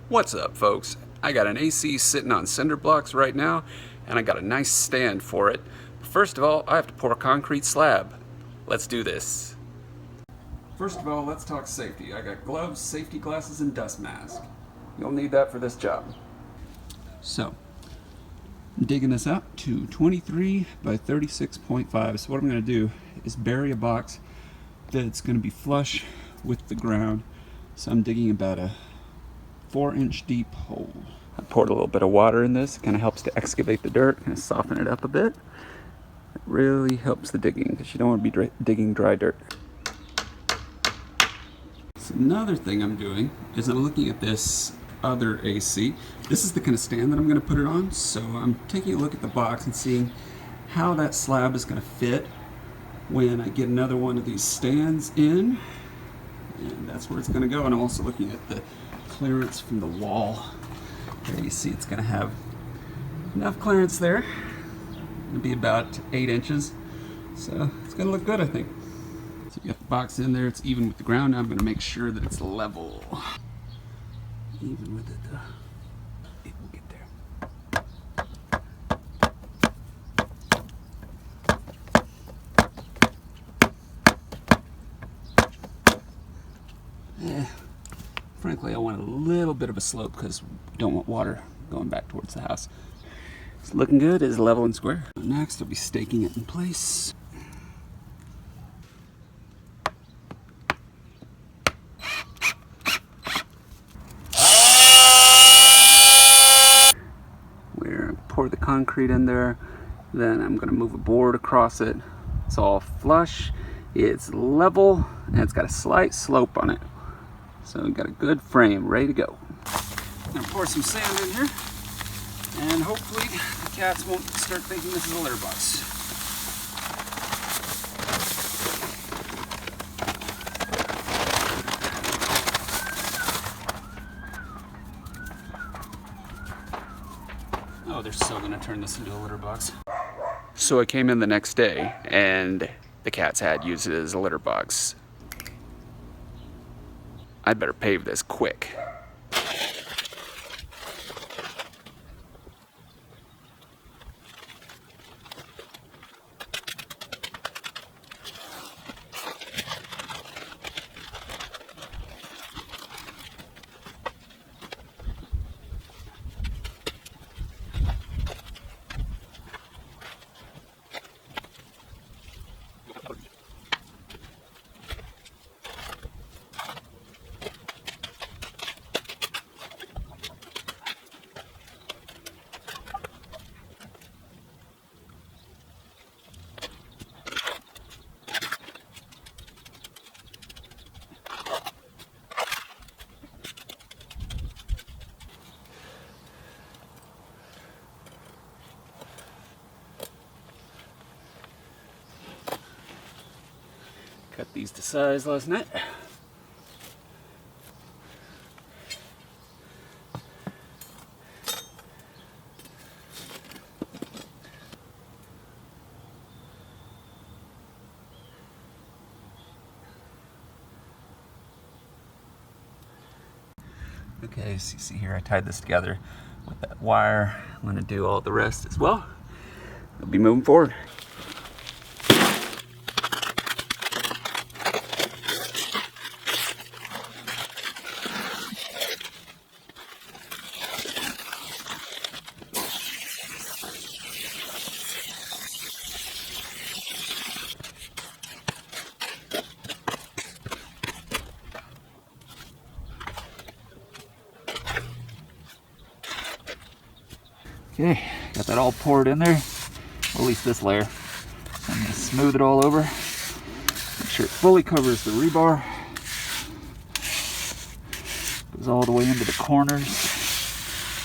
What's up, folks? I got an AC sitting on cinder blocks right now, and I got a nice stand for it. First of all, I have to pour a concrete slab. Let's do this. First of all, let's talk safety. I got gloves, safety glasses, and dust mask. You'll need that for this job. So, I'm digging this out to 23 by 36.5. So what I'm going to do is bury a box that's going to be flush with the ground. So I'm digging about a 4-inch deep hole. I poured a little bit of water in this. It kind of helps to excavate the dirt, kind of soften it up a bit. It really helps the digging because you don't want to be digging dry dirt. So another thing I'm doing is I'm looking at this other AC. This is the kind of stand that I'm going to put it on. So I'm taking a look at the box and seeing how that slab is going to fit when I get another one of these stands in. And that's where it's going to go. And I'm also looking at the clearance from the wall. There you see it's going to have enough clearance there. It'll be about 8 inches. So it's going to look good, I think. So you got the box in there, it's even with the ground. Now I'm going to make sure that it's level. Even with it, it will get there. Yeah. Frankly, I want a little bit of a slope because we don't want water going back towards the house. It's looking good, it's level and square. Next, I'll be staking it in place. Where I pour the concrete in there, then I'm going to move a board across it. It's all flush, it's level, and it's got a slight slope on it. So we've got a good frame ready to go. I'm going to pour some sand in here, and hopefully the cats won't start thinking this is a litter box. Oh, they're so going to turn this into a litter box. So I came in the next day, and the cats had used it as a litter box. I'd better pave this quick. Cut these to size last night. Okay, so you see here I tied this together with that wire. I'm going to do all the rest as well. We'll be moving forward. Okay, got that all poured in there, or at least this layer. So I'm going to smooth it all over, make sure it fully covers the rebar, goes all the way into the corners.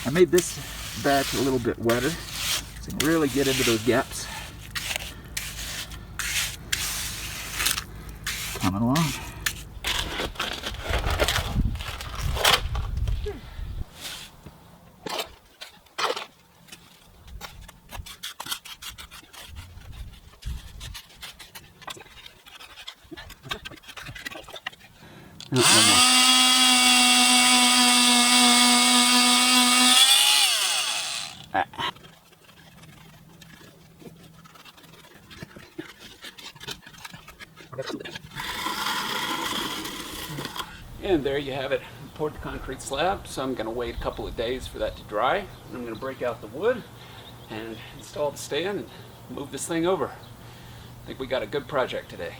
I made this batch a little bit wetter, so you can really get into those gaps. Coming along. No, no more. And there you have it. Poured the concrete slab, so I'm going to wait a couple of days for that to dry. And I'm going to break out the wood and install the stand and move this thing over. I think we got a good project today.